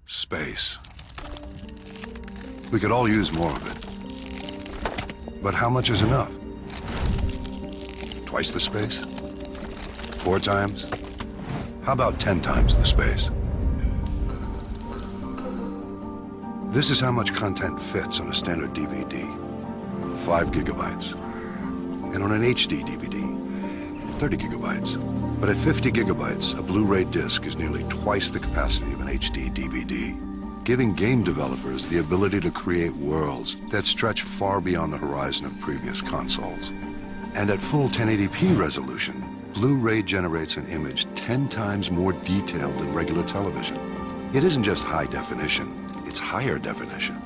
Space. We could all use more of it. But how much is enough? Twice the space? 4 times? How about 10 times the space? This is how much content fits on a standard DVD. 5 gigabytes. And on an HD DVD, 30 gigabytes. But at 50 gigabytes, a Blu-ray disc is nearly twice the capacity of an HD DVD, giving game developers the ability to create worlds that stretch far beyond the horizon of previous consoles. And at full 1080p resolution, Blu-ray generates an image 10 times more detailed than regular television. It isn't just high definition, it's higher definition.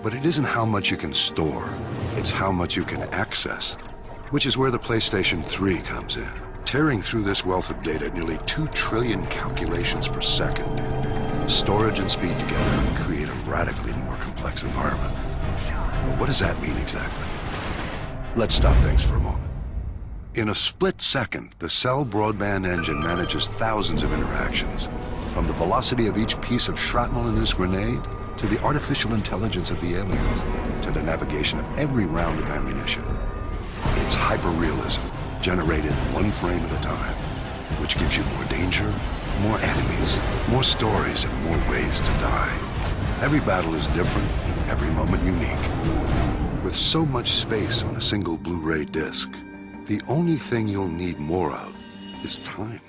But it isn't how much you can store, it's how much you can access, which is where the PlayStation 3 comes in. Tearing through this wealth of data at nearly 2 trillion calculations per second. Storage and speed together create a radically more complex environment. But what does that mean exactly? Let's stop things for a moment. In a split second, the Cell broadband engine manages thousands of interactions, from the velocity of each piece of shrapnel in this grenade, to the artificial intelligence of the aliens, to the navigation of every round of ammunition. It's hyper-realism, generated 1 frame at a time, which gives you more danger, more enemies, more stories, and more ways to die. Every battle is different, every moment unique. With so much space on a single Blu-ray disc, the only thing you'll need more of is time.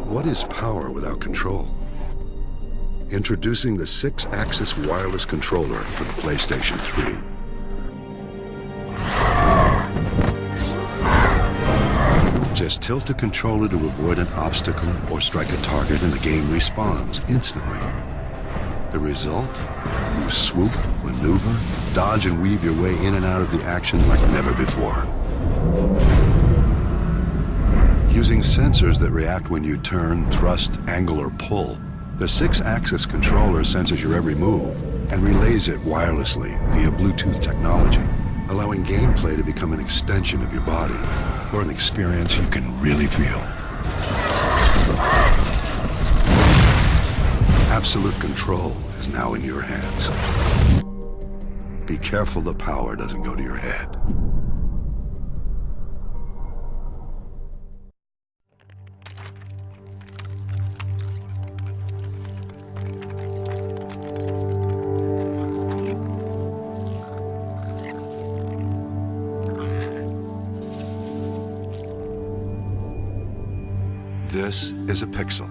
What is power without control? Introducing the 6-axis wireless controller for the PlayStation 3. Just tilt the controller to avoid an obstacle or strike a target and the game respawns instantly. The result? You swoop, maneuver, dodge and weave your way in and out of the action like never before. Using sensors that react when you turn, thrust, angle, or pull, the 6-axis controller senses your every move and relays it wirelessly via Bluetooth technology, allowing gameplay to become an extension of your body for an experience you can really feel. Absolute control is now in your hands. Be careful the power doesn't go to your head. This is a pixel.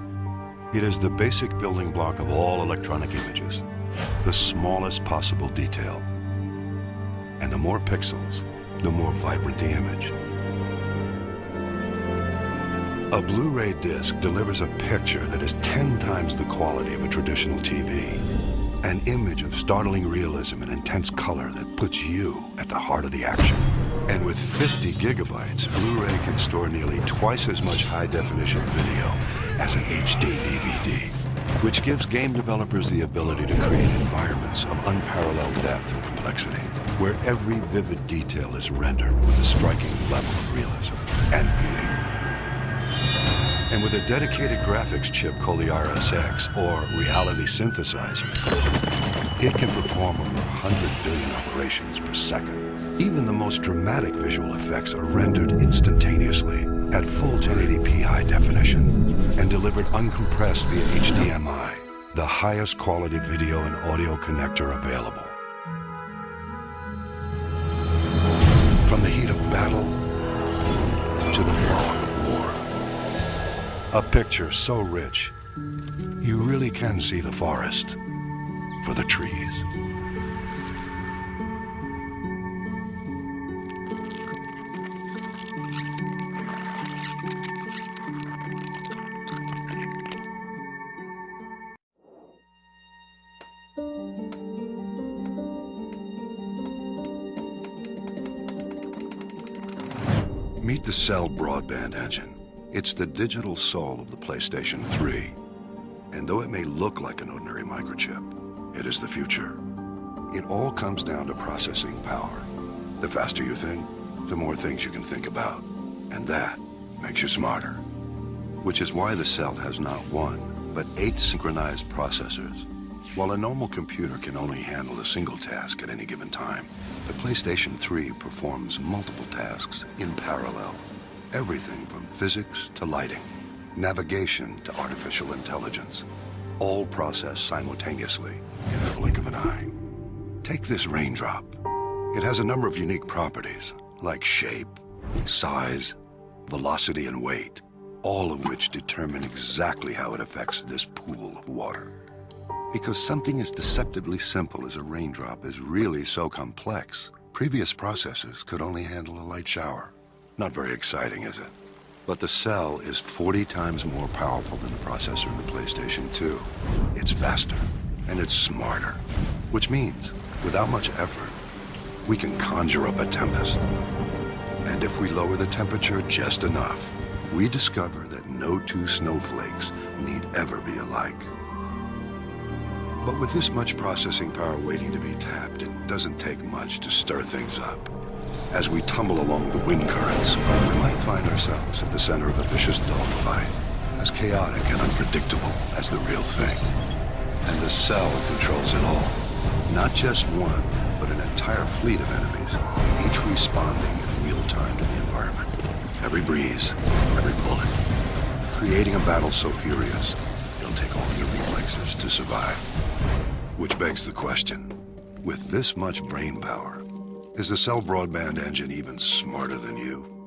It is the basic building block of all electronic images, the smallest possible detail. And the more pixels, the more vibrant the image. A Blu-ray disc delivers a picture that is 10 times the quality of a traditional TV. An image of startling realism and intense color that puts you at the heart of the action. And with 50 gigabytes, Blu-ray can store nearly twice as much high-definition video as an HD DVD, which gives game developers the ability to create environments of unparalleled depth and complexity, where every vivid detail is rendered with a striking level of realism and beauty. And with a dedicated graphics chip called the RSX, or reality synthesizer, it can perform over 100 billion operations per second. Even the most dramatic visual effects are rendered instantaneously at full 1080p high definition and delivered uncompressed via HDMI, the highest quality video and audio connector available. From the heat of battle to the fog of war. A picture so rich, you really can see the forest for the trees. Meet the Cell broadband engine. It's the digital soul of the PlayStation 3. And though it may look like an ordinary microchip, it is the future. It all comes down to processing power. The faster you think, the more things you can think about. And that makes you smarter. Which is why the cell has not one, but 8 synchronized processors. While a normal computer can only handle a single task at any given time, the PlayStation 3 performs multiple tasks in parallel. Everything from physics to lighting, navigation to artificial intelligence, all processed simultaneously in the blink of an eye. Take this raindrop. It has a number of unique properties, like shape, size, velocity, and weight, all of which determine exactly how it affects this pool of water. Because something as deceptively simple as a raindrop is really so complex, previous processors could only handle a light shower. Not very exciting, is it? But the cell is 40 times more powerful than the processor in the PlayStation 2. It's faster, and it's smarter. Which means, without much effort, we can conjure up a tempest. And if we lower the temperature just enough, we discover that no 2 snowflakes need ever be alike. But with this much processing power waiting to be tapped, it doesn't take much to stir things up. As we tumble along the wind currents, we might find ourselves at the center of a vicious dogfight, as chaotic and unpredictable as the real thing. And the cell controls it all. Not just one, but an entire fleet of enemies, each responding in real time to the environment. Every breeze, every bullet, creating a battle so furious, it'll take all your reflexes to survive. Which begs the question, with this much brain power, is the cell broadband engine even smarter than you?